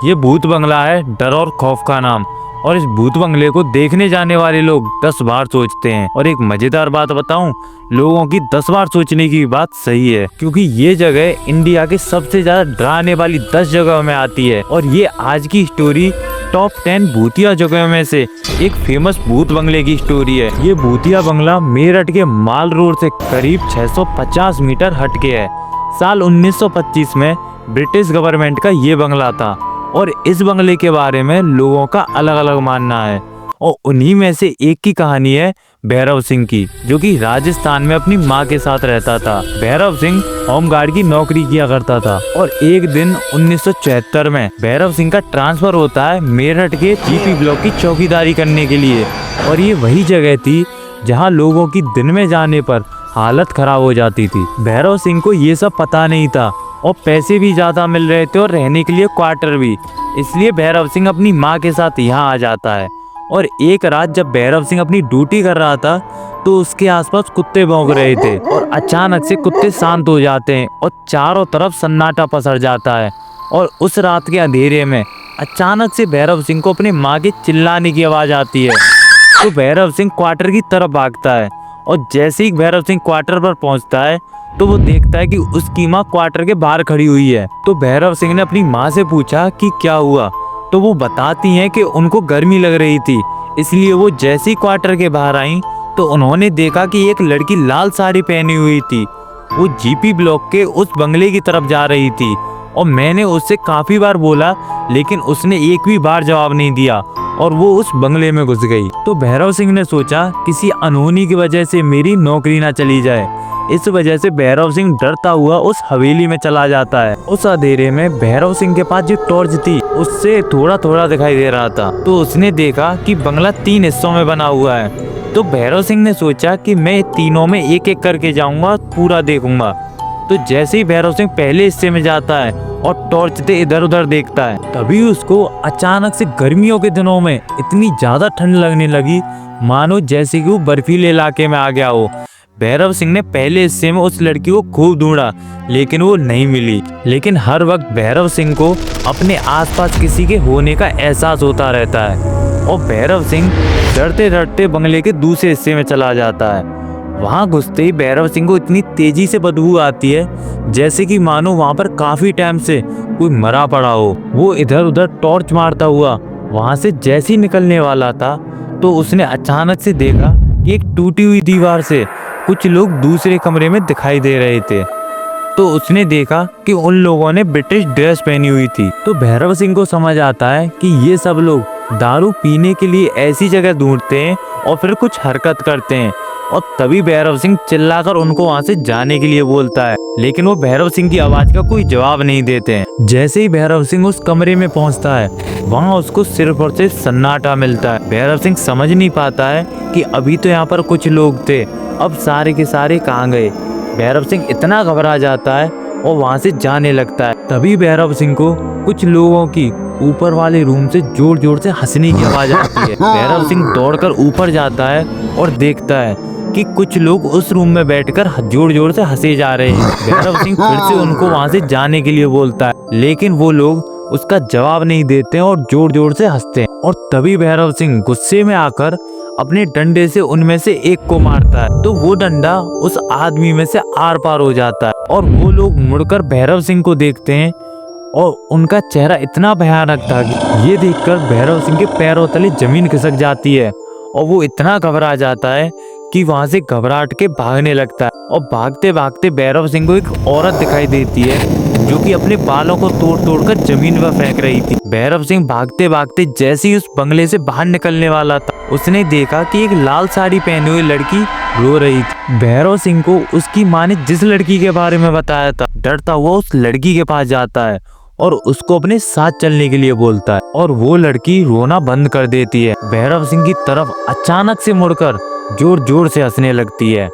ये भूत बंगला है डर और खौफ का नाम। और इस भूत बंगले को देखने जाने वाले लोग 10 बार सोचते हैं। और एक मजेदार बात बताऊं, लोगों की 10 बार सोचने की बात सही है, क्योंकि ये जगह इंडिया के सबसे ज्यादा डराने वाली 10 जगहों में आती है। और ये आज की स्टोरी टॉप 10 भूतिया जगहों में से एक फेमस भूत बंगले की स्टोरी है। ये भूतिया बंगला मेरठ के माल रोड से करीब 650 मीटर हटके है। साल 1925 में ब्रिटिश गवर्नमेंट का ये बंगला था। और इस बंगले के बारे में लोगों का अलग अलग मानना है। और उन्हीं में से एक की कहानी है भैरव सिंह की, जो कि राजस्थान में अपनी माँ के साथ रहता था। भैरव सिंह होमगार्ड की नौकरी किया करता था। और एक दिन 1974 में भैरव सिंह का ट्रांसफर होता है मेरठ के जीपी ब्लॉक की चौकीदारी करने के लिए। और ये वही जगह थी जहाँ लोगों की दिन में जाने पर हालत खराब हो जाती थी। भैरव सिंह को ये सब पता नहीं था और पैसे भी ज्यादा मिल रहे थे और रहने के लिए क्वार्टर भी। इसलिए भैरव सिंह अपनी माँ के साथ यहाँ आ जाता है। और एक रात जब भैरव सिंह अपनी ड्यूटी कर रहा था तो उसके आसपास कुत्ते भौंक रहे थे। और अचानक से कुत्ते शांत हो जाते हैं और चारों तरफ सन्नाटा पसर जाता है। और उस रात के अंधेरे में अचानक से भैरव सिंह को अपनी माँ के चिल्लाने की आवाज आती है। तो भैरव सिंह क्वार्टर की तरफ भागता है। और जैसे ही भैरव सिंह क्वार्टर पर पहुंचता है तो वो देखता है कि उसकी माँ क्वार्टर के बाहर खड़ी हुई है। तो भैरव सिंह ने अपनी माँ से पूछा कि क्या हुआ। तो वो बताती हैं कि उनको गर्मी लग रही थी, इसलिए वो जैसे ही क्वार्टर के बाहर आई तो उन्होंने देखा कि एक लड़की लाल साड़ी पहनी हुई थी। वो जीपी ब्लॉक के उस बंगले की तरफ जा रही थी। और मैंने उससे काफी बार बोला, लेकिन उसने एक भी बार जवाब नहीं दिया और वो उस बंगले में घुस गई। तो भैरव सिंह ने सोचा किसी अनहोनी की वजह से मेरी नौकरी ना चली जाए। इस वजह से भैरव सिंह डरता हुआ उस हवेली में चला जाता है। उस अंधेरे में भैरव सिंह के पास जो टॉर्च थी उससे थोड़ा थोड़ा दिखाई दे रहा था। तो उसने देखा कि बंगला 3 हिस्सों में बना हुआ है। तो भैरव सिंह ने सोचा कि मैं तीनों में एक एक करके जाऊंगा, पूरा देखूंगा। तो जैसे ही भैरव सिंह पहले हिस्से में जाता है और टॉर्च से इधर उधर देखता है, तभी उसको अचानक से गर्मियों के दिनों में इतनी ज्यादा ठंड लगने लगी मानो जैसे कि वो बर्फीले इलाके में आ गया हो। भैरव सिंह ने पहले हिस्से में उस लड़की को खूब ढूंढा, लेकिन वो नहीं मिली। लेकिन हर वक्त भैरव सिंह को अपने आसपास किसी के होने का एहसास होता रहता है। और भैरव सिंह डरते डरते बंगले के दूसरे हिस्से में चला जाता है। वहां घुसते ही भैरव सिंह को इतनी तेजी से बदबू आती है जैसे कि मानो वहां पर काफी टाइम से कोई मरा पड़ा हो। वो इधर उधर टॉर्च मारता हुआ वहां से जैसे ही निकलने वाला था तो उसने अचानक से देखा कि एक टूटी हुई दीवार से कुछ लोग दूसरे कमरे में दिखाई दे रहे थे। तो उसने देखा कि उन लोगों ने ब्रिटिश ड्रेस पहनी हुई थी। तो भैरव सिंह को समझ आता है कि ये सब लोग दारू पीने के लिए ऐसी जगह ढूंढते हैं और फिर कुछ हरकत करते हैं। और तभी भैरव सिंह चिल्लाकर उनको वहां से जाने के लिए बोलता है, लेकिन वो भैरव सिंह की आवाज का कोई जवाब नहीं देते हैं। जैसे ही भैरव सिंह उस कमरे में पहुंचता है, वहां उसको सिर्फ और सिर्फ सन्नाटा मिलता है। भैरव सिंह समझ नहीं पाता है कि अभी तो यहाँ पर कुछ लोग थे, अब सारे के सारे कहाँ गए। भैरव सिंह इतना घबरा जाता है और वहां से जाने लगता है। तभी भैरव सिंह को कुछ लोगों की ऊपर वाले रूम से जोर जोर से हंसने की आवाज आती है। भैरव सिंह दौड़कर ऊपर जाता है और देखता है कि कुछ लोग उस रूम में बैठकर जोर जोर से हंसे जा रहे हैं। भैरव सिंह फिर से उनको वहां से जाने के लिए बोलता है, लेकिन वो लोग उसका जवाब नहीं देते हैं और जोर जोर से हंसते हैं। और तभी भैरव सिंह गुस्से में आकर अपने डंडे से उनमें से एक को मारता है। तो वो डंडा उस आदमी में से आर पार हो जाता है और वो लोग मुड़कर भैरव सिंह को देखते हैं और उनका चेहरा इतना भयानक था कि ये देखकर भैरव सिंह के पैरों तले जमीन खिसक जाती है। और वो इतना घबरा जाता है कि वहां से घबराहट के भागने लगता है। और भागते भागते भैरव सिंह को एक औरत दिखाई देती है जो कि अपने बालों को तोड़ तोड़ कर जमीन पर फेंक रही थी। भैरव सिंह भागते भागते जैसे ही उस बंगले से बाहर निकलने वाला था, उसने देखा कि एक लाल साड़ी पहनी हुई लड़की रो रही थी। भैरव सिंह को उसकी माँ ने जिस लड़की के बारे में बताया था, डरता हुआ उस लड़की के पास जाता है और उसको अपने साथ चलने के लिए बोलता है। और वो लड़की रोना बंद कर देती है। भैरव सिंह की तरफ अचानक से मुड़कर जोर जोर से हंसने लगती है।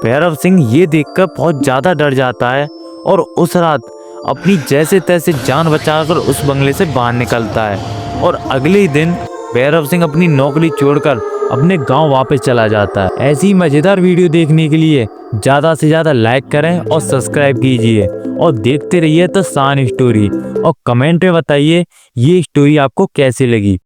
भैरव सिंह ये देखकर बहुत ज्यादा डर जाता है और उस रात अपनी जैसे तैसे जान बचाकर उस बंगले से बाहर निकलता है। और अगले ही दिन भैरव सिंह अपनी नौकरी छोड़कर अपने गांव वापस चला जाता है। ऐसी मजेदार वीडियो देखने के लिए ज्यादा से ज्यादा लाइक करें और सब्सक्राइब कीजिए। और देखते रहिए द शान स्टोरी। और कमेंट में बताइए ये स्टोरी आपको कैसी लगी।